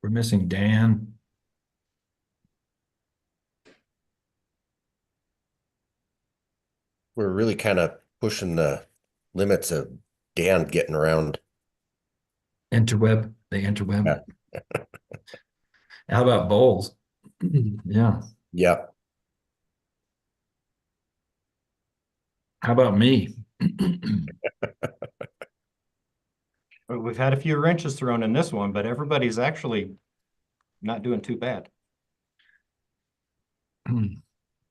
We're missing Dan. We're really kind of pushing the limits of Dan getting around. The interweb. Yeah. How about Bowles? Yeah. Yeah. How about me? We've had a few wrenches thrown in this one, but everybody's actually not doing too bad.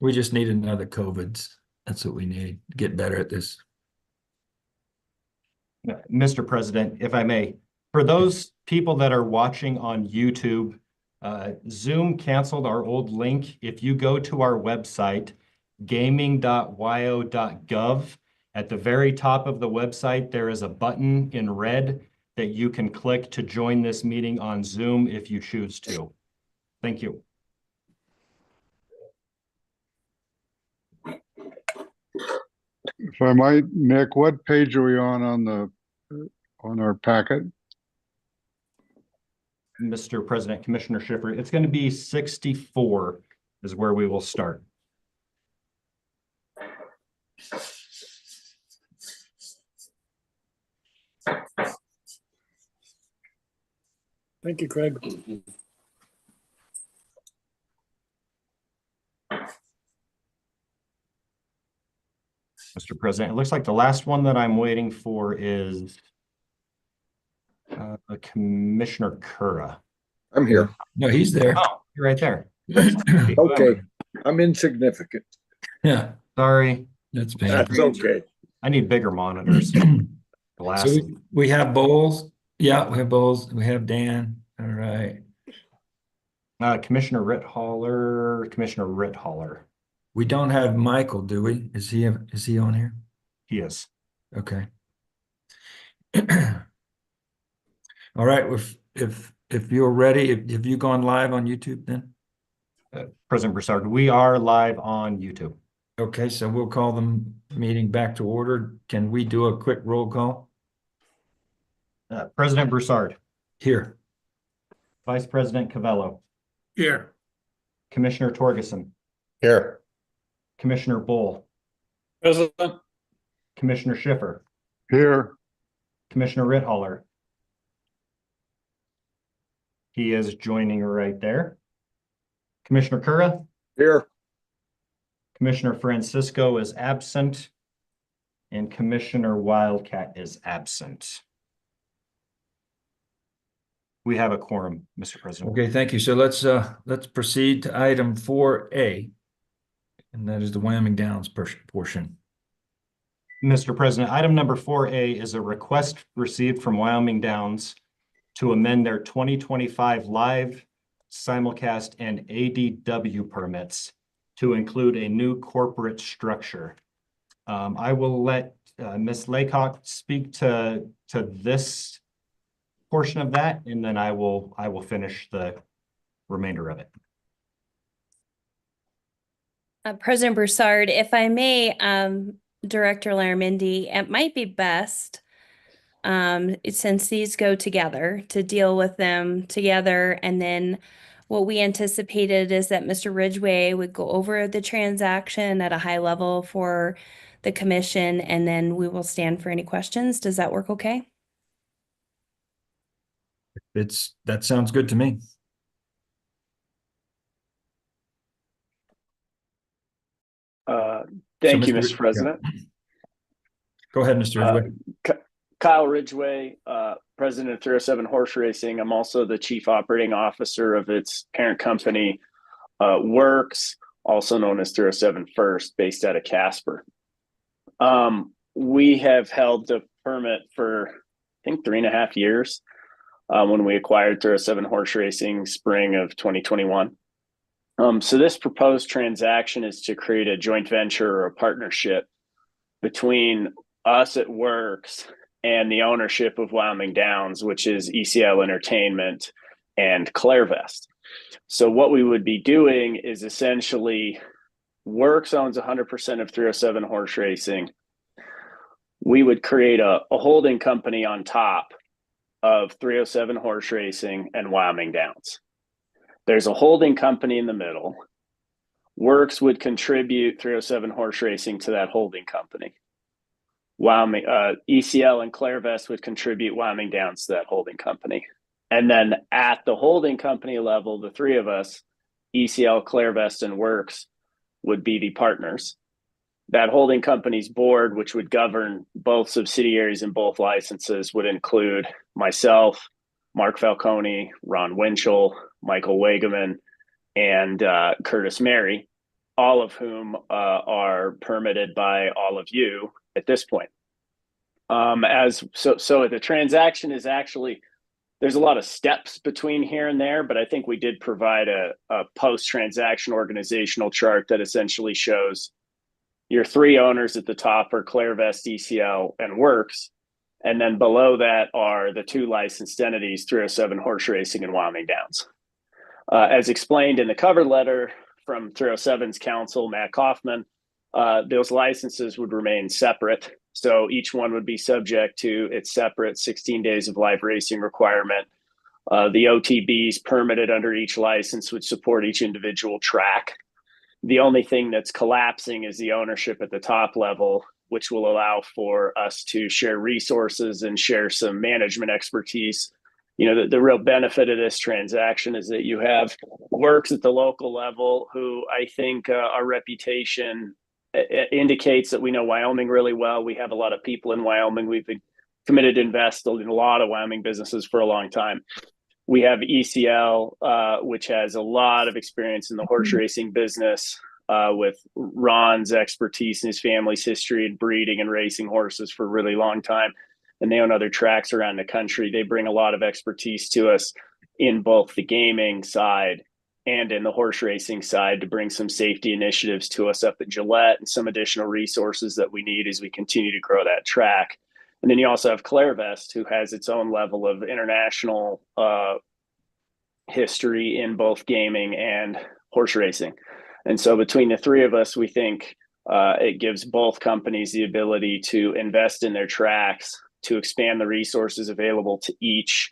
We just need another COVIDs. That's what we need. Get better at this. Mr. President, if I may, for those people that are watching on YouTube, Zoom canceled our old link. If you go to our website, gaming.wyo.gov, at the very top of the website, there is a button in red that you can click to join this meeting on Zoom if you choose to. Thank you. If I might, Nick, what page are we on our packet? Mr. President, Commissioner Schiffer, it's going to be 64 is where we will start. Thank you, Craig. Mr. President, it looks like the last one that I'm waiting for is Commissioner Cura. I'm here. No, he's there. Oh, you're right there. Okay, I'm insignificant. Yeah, Sorry, that's That's painful. okay. I need bigger monitors. So Glasses. we have Bowles. Yeah, we have Bowles. We have Dan. All right. Commissioner Rithaller. We don't have Michael, do we? Is he on here? He is. Okay. All right. If you're ready, have you gone live on YouTube then? President Broussard, we are live on YouTube. Okay, so we'll call the meeting back to order. Can we do a quick roll call? President Broussard, Here. Vice President Cavello, Here. Commissioner Torgerson, Here. Commissioner Bull, President. Commissioner Schiffer, Here. Commissioner Rithaller. He is joining right there. Commissioner Cura, Here. Commissioner Francisco is absent, and Commissioner Wildcat is absent. We have a quorum, Mr. President. Okay, thank you. So let's proceed to item 4A, and that is the Wyoming Downs portion. Mr. President, item number 4A is a request received from Wyoming Downs to amend their 2025 live simulcast and ADW permits to include a new corporate structure. I will let Ms. Laycock speak to this portion of that, and then I will finish the remainder of it. President Broussard, if I may, Director Laramendi, it might be best, since these go together, to deal with them together. And then what we anticipated is that Mr. Ridgway would go over the transaction at a high level for the commission, and then we will stand for any questions. Does that work okay? That sounds good to me. Thank you, Mr. Mr. President. Go ahead, Mr. Ridgway. Kyle Ridgway, President of 307 Horse Racing. I'm also the Chief Operating Officer of its parent company, Works, also known as 307 First, based out of Casper. We have held the permit for, I think, 3.5 years when we acquired 307 Horse Racing spring of 2021. So this proposed transaction is to create a joint venture or a partnership between us at Works and the ownership of Wyoming Downs, which is ECL Entertainment and Clairvest. So what we would be doing is essentially Works owns 100% of 307 Horse Racing. We would create a holding company on top of 307 Horse Racing and Wyoming Downs. There's a holding company in the middle. Works would contribute 307 Horse Racing to that holding company. Wyoming, ECL and Clairvest would contribute Wyoming Downs to that holding company. And then at the holding company level, the three of us, ECL, Clairvest, and Works, would be the partners. That holding company's board, which would govern both subsidiaries and both licenses, would include myself, Mark Falcone, Ron Winchell, Michael Wagaman, and Curtis Mary, all of whom are permitted by all of you at this point. So the transaction is actually, there's a lot of steps between here and there, but I think we did provide a post-transaction organizational chart that essentially shows your three owners at the top are Clairvest, ECL, and Works. And then below that are the two licensed entities, 307 Horse Racing and Wyoming Downs. As explained in the cover letter from 307's counsel, Matt Kaufman, those licenses would remain separate. So each one would be subject to its separate 16 days of live racing requirement. The OTBs permitted under each license would support each individual track. The only thing that's collapsing is the ownership at the top level, which will allow for us to share resources and share some management expertise. You know, the real benefit of this transaction is that you have Works at the local level, who I think our reputation indicates that we know Wyoming really well. We have a lot of people in Wyoming. We've been committed to invest in a lot of Wyoming businesses for a long time. We have ECL, which has a lot of experience in the horse racing business, with Ron's expertise and his family's history in breeding and racing horses for a really long time. And they own other tracks around the country. They bring a lot of expertise to us in both the gaming side and in the horse racing side to bring some safety initiatives to us up at Gillette and some additional resources that we need as we continue to grow that track. And then you also have Clairvest, who has its own level of international history in both gaming and horse racing. And so between the three of us, we think it gives both companies the ability to invest in their tracks, to expand the resources available to each,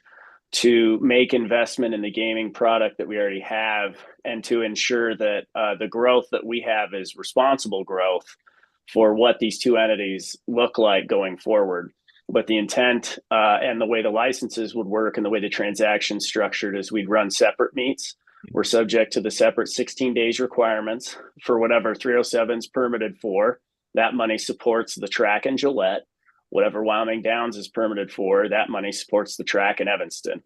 to make investment in the gaming product that we already have, and to ensure that the growth that we have is responsible growth for what these two entities look like going forward. But the intent and the way the licenses would work and the way the transaction's structured is we'd run separate meets. We're subject to the separate 16 days requirements for whatever 307's permitted for. That money supports the track in Gillette. Whatever Wyoming Downs is permitted for, that money supports the track in Evanston.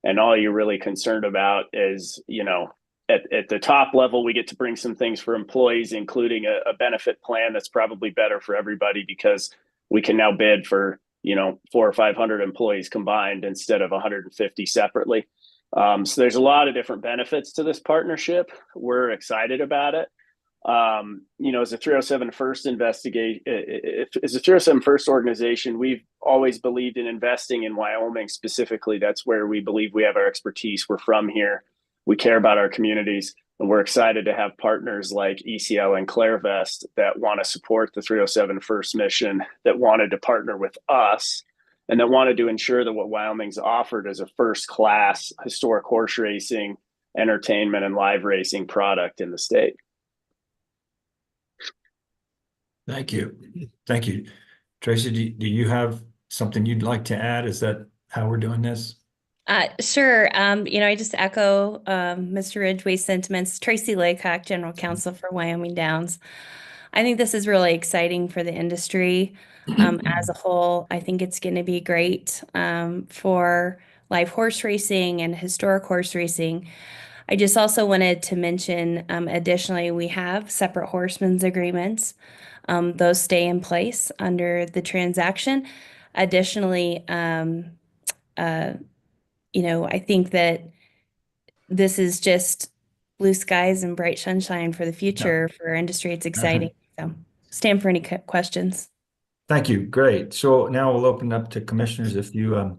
And all you're really concerned about is, you know, at the top level, we get to bring some things for employees, including a benefit plan that's probably better for everybody because we can now bid for, you know, 400 or 500 employees combined instead of 150 separately. So there's a lot of different benefits to this partnership. We're excited about it. You know, as a 307 First as a 307 First organization, we've always believed in investing in Wyoming specifically. That's where we believe we have our expertise. We're from here. We care about our communities, and we're excited to have partners like ECL and Clairvest that want to support the 307 First mission, that wanted to partner with us, and that wanted to ensure that what Wyoming's offered is a first-class historic horse racing, entertainment, and live racing product in the state. Thank you. Thank you. Tracy, do you have something you'd like to add? Is that how we're doing this? Sure. You know, I just echo Mr. Ridgway's sentiments. Tracy Laycock, General Counsel for Wyoming Downs. I think this is really exciting for the industry as a whole. I think it's going to be great for live horse racing and historic horse racing. I just also wanted to mention, additionally, we have separate horsemen's agreements. Those stay in place under the transaction. Additionally, you know, I think that this is just blue skies and bright sunshine for the future for our industry. It's exciting. So stand for any questions. Thank you. Great. So now we'll open up to commissioners. If you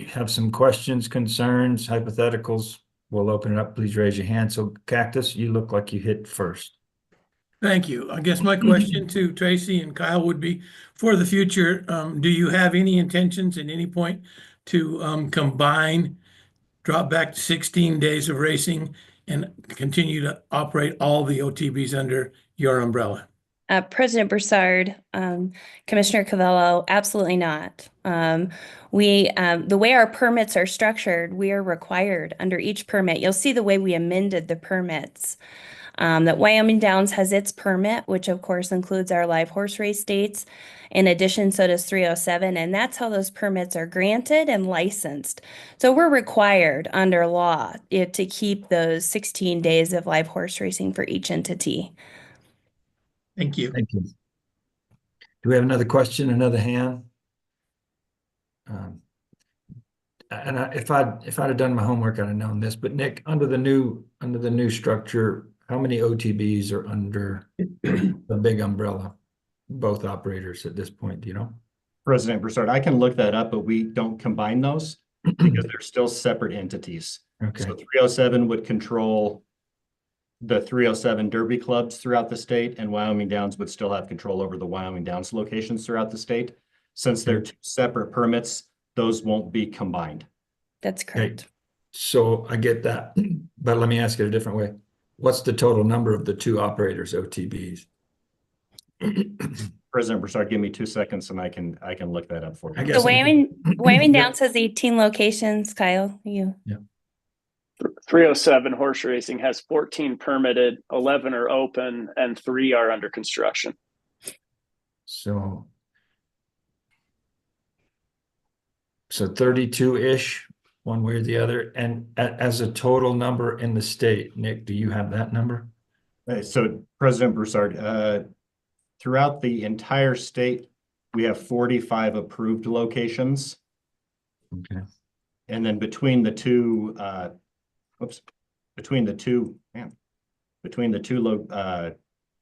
have some questions, concerns, hypotheticals, we'll open it up. Please raise your hand. So Cactus, you look like you hit first. Thank you. I guess my question to Tracy and Kyle would be, for the future, do you have any intentions at any point to combine, drop back to 16 days of racing and continue to operate all the OTBs under your umbrella? President Broussard, Commissioner Cavello, absolutely not. The way our permits are structured, we are required under each permit. You'll see the way we amended the permits. That Wyoming Downs has its permit, which of course includes our live horse race dates. In addition, so does 307, and that's how those permits are granted and licensed. So we're required under law to keep those 16 days of live horse racing for each entity. Thank you. Thank you. Do we have another question, another hand? If I'd have done my homework, I'd have known this, but Nick, under the new structure, how many OTBs are under the big umbrella? Both operators at this point, do you know? President Broussard, I can look that up, but we don't combine those because they're still separate entities. Okay, So 307 would control the 307 Derby clubs throughout the state, and Wyoming Downs would still have control over the Wyoming Downs locations throughout the state. Since they're two separate permits, those won't be combined. That's correct. so I get that, but let me ask it a different way. What's the total number of the two operators OTBs? President Broussard, give me 2 seconds and I can look that up for you. I guess The I- Wyoming Yeah. Downs has 18 locations, Kyle. 307 horse racing has 14 permitted, 11 are open, and 3 are under construction. So 32-ish, one way or the other. And as a total number in the state, Nick, do you have that number? So President Broussard, throughout the entire state, we have 45 approved locations. Okay. And then between the two,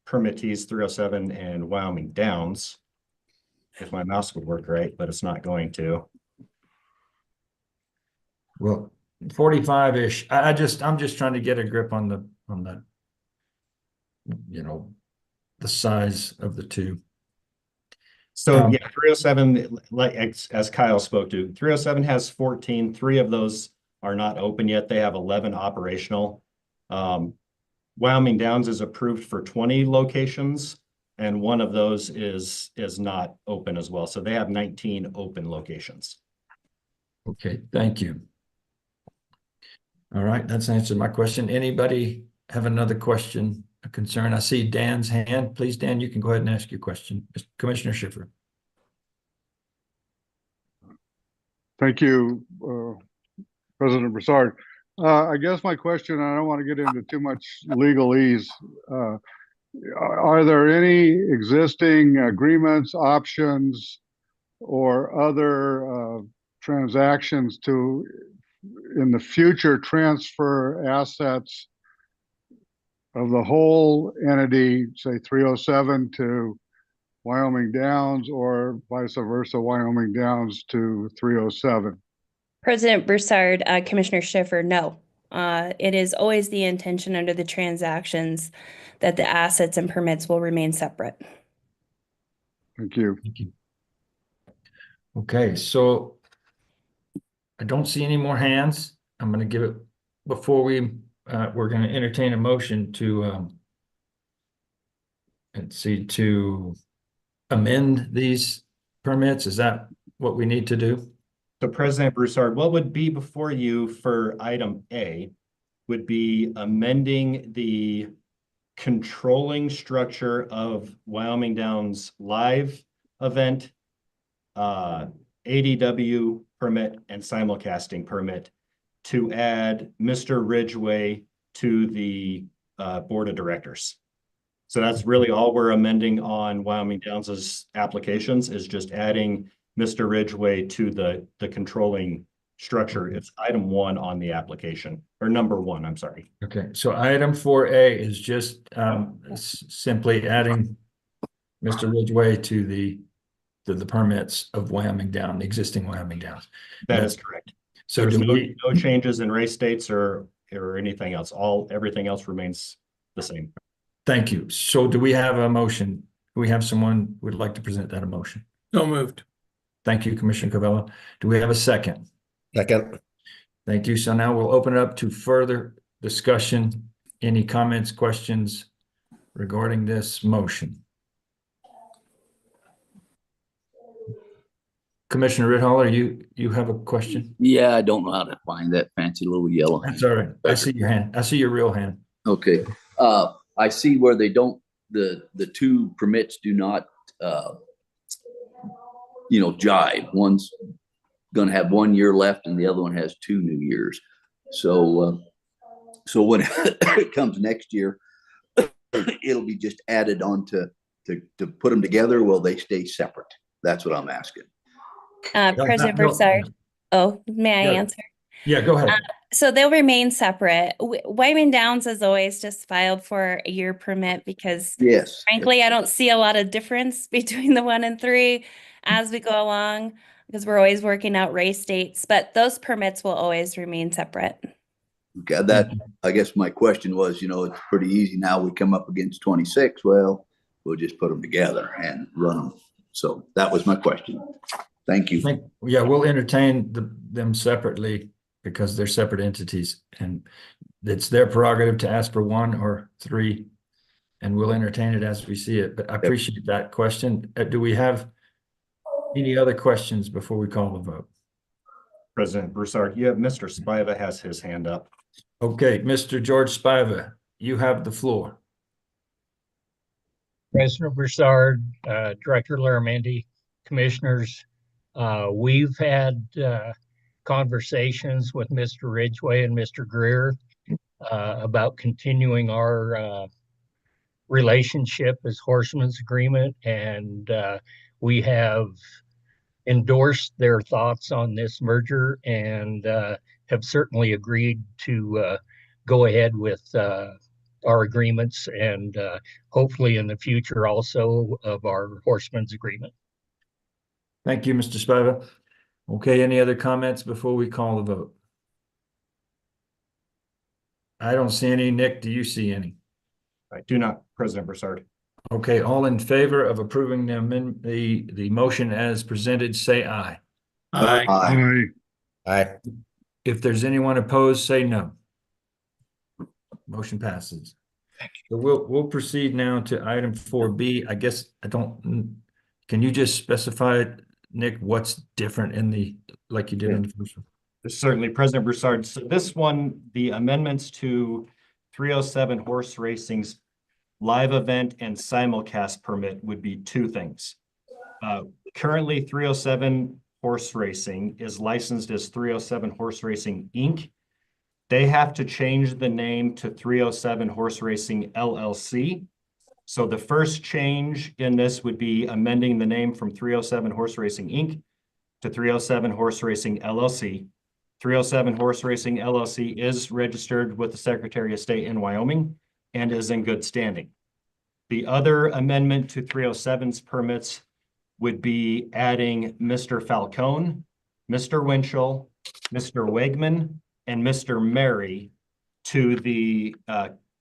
permittees, 307 and Wyoming Downs, if my mouse would work right, but it's not going to. Well, 45-ish. I'm just trying to get a grip on the the size of the two. So yeah, 307, like as Kyle spoke to, 307 has 14. 3 of those are not open yet. They have 11 operational. Wyoming Downs is approved for 20 locations, and one of those is not open as well. So they have 19 open locations. Okay, thank you. All right, that's answered my question. Anybody have another question, a concern? I see Dan's hand. Please, Dan, you can go ahead and ask your question. Commissioner Schiffer. Thank you, President Broussard. I guess my question, I don't want to get into too much legalese. Are there any existing agreements, options, or other transactions to, in the future, transfer assets of the whole entity, say 307 to Wyoming Downs, or vice versa, Wyoming Downs to 307? President Broussard, Commissioner Schiffer, no. It is always the intention under the transactions that the assets and permits will remain separate. Thank you. Thank you. Okay, so I don't see any more hands. I'm going to give it, before we're going to entertain a motion to, to amend these permits. Is that what we need to do? So President Broussard, what would be before you for item A would be amending the controlling structure of Wyoming Downs live event, ADW permit, and simulcasting permit to add Mr. Ridgway to the board of directors. So that's really all we're amending on Wyoming Downs' applications, is just adding Mr. Ridgway to the controlling structure. It's item 1 on the application, or number 1, I'm sorry. Okay, so item 4A is just simply adding Mr. Ridgway to the permits of Wyoming Down, the existing Wyoming Downs. That is correct. So There's do no changes in race dates or anything else. Everything else remains the same. Thank you. So do we have a motion? Do we have someone who would like to present that motion? So moved. Thank you, Commissioner Cavella. Do we have a second? Second. Thank you. So now we'll open it up to further discussion. Any comments, questions regarding this motion? Commissioner Ritholler, you have a question? Yeah, I don't know how to find that fancy little yellow. That's all right. I see your hand. I see your real hand. Okay, I see where they don't, the two permits do not, jive. One's gonna have 1 year left and the other one has 2 new years. So when it comes next year, it'll be just added on to put them together. Will they stay separate? That's what I'm asking. President Broussard. Oh, may I Yeah. answer? Yeah, go ahead. So they'll remain separate. Wyoming Downs has always just filed for a year permit because Yes. frankly, I don't see a lot of difference between the 1 and 3 as we go along because we're always working out race dates, but those permits will always remain separate. Okay, that, I guess my question was, it's pretty easy now. We come up against 26. Well, we'll just put them together and run them. So that was my question. Thank you. Yeah, we'll entertain them separately because they're separate entities and it's their prerogative to ask for 1 or 3. And we'll entertain it as we see it. But I appreciate that question. Do we have any other questions before we call the vote? President Broussard, you have Mr. Spiva has his hand up. Okay, Mr. George Spiva, you have the floor. President Broussard, Director Laramendi, Commissioners, we've had conversations with Mr. Ridgway and Mr. Greer about continuing our relationship as Horsemen's Agreement, and we have endorsed their thoughts on this merger and have certainly agreed to go ahead with our agreements and hopefully in the future also of our Horsemen's Agreement. Thank you, Mr. Spiva. Okay, any other comments before we call the vote? I don't see any. Nick, do you see any? I do not, President Broussard. Okay, all in favor of approving the motion as presented, say aye. Aye. Aye. Aye. If there's anyone opposed, say no. Motion passes. So we'll proceed now to item 4B. I guess can you just specify, Nick, what's different in like you did in the first one? Certainly, President Broussard. So this one, the amendments to 307 horse racing's live event and simulcast permit would be 2 things. Currently, 307 Horse Racing is licensed as 307 Horse Racing, Inc. They have to change the name to 307 Horse Racing, LLC. So the first change in this would be amending the name from 307 Horse Racing, Inc. to 307 Horse Racing, LLC. 307 Horse Racing, LLC is registered with the Secretary of State in Wyoming and is in good standing. The other amendment to 307's permits would be adding Mr. Falcone, Mr. Winchell, Mr. Wegman, and Mr. Mary to the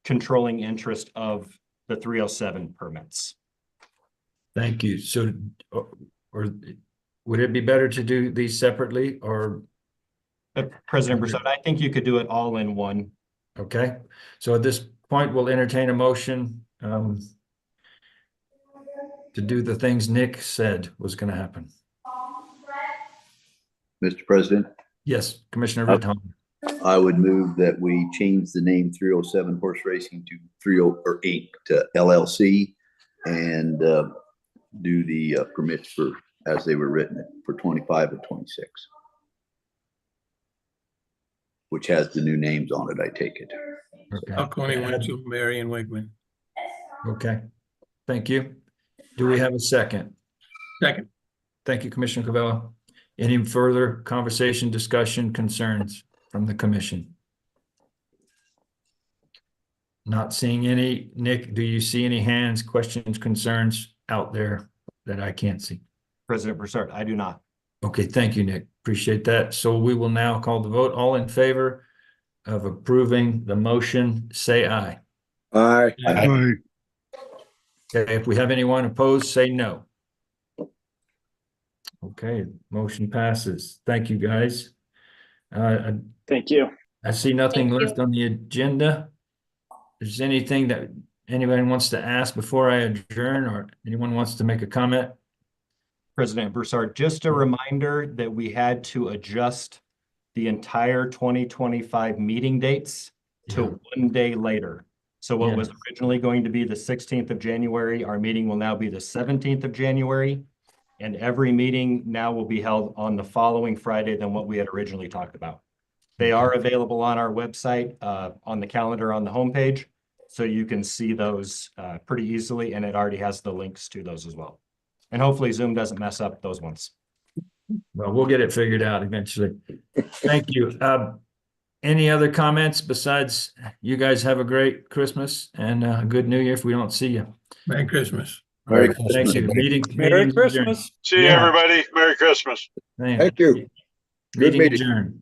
controlling interest of the 307 permits. Thank you. So, or would it be better to do these separately or? President Broussard, I think you could do it all in one. Okay, so at this point, we'll entertain a motion to do the things Nick said was going to happen. Mr. President, Yes, Commissioner Ritholmer. I would move that we change the name 307 Horse Racing to 308 to LLC and do the permits for, as they were written, for 25 and 26. Which has the new names on it, I take it. Okay. Falcone, Winchell, Mary, and Wegman. Okay, thank you. Do we have a second? Second. Thank you, Commissioner Cavella. Any further conversation, discussion, concerns from the commission? Not seeing any. Nick, do you see any hands, questions, concerns out there that I can't see? President Broussard, I do not. Okay, thank you, Nick. Appreciate that. So we will now call the vote. All in favor of approving the motion, say aye. Aye. Aye. Aye. Okay, if we have anyone opposed, say no. Okay, motion passes. Thank you, guys. Thank you. I see nothing Thank you. left on the agenda. Is there anything that anybody wants to ask before I adjourn, or anyone wants to make a comment? President Broussard, just a reminder that we had to adjust the entire 2025 meeting dates to 1 day later. So what was Yes. originally going to be the 16th of January, our meeting will now be the 17th of January. And every meeting now will be held on the following Friday than what we had originally talked about. They are available on our website, on the calendar on the homepage. So you can see those pretty easily, and it already has the links to those as well. And hopefully Zoom doesn't mess up those ones. Well, we'll get it figured out eventually. Thank you. Any other comments besides you guys have a great Christmas and a good New Year if we don't see you? Merry Christmas. All right, thank you. Everybody. Meeting adjourned. See you, everybody. Merry Christmas. Thank Thank you. Good Meeting meeting. adjourned.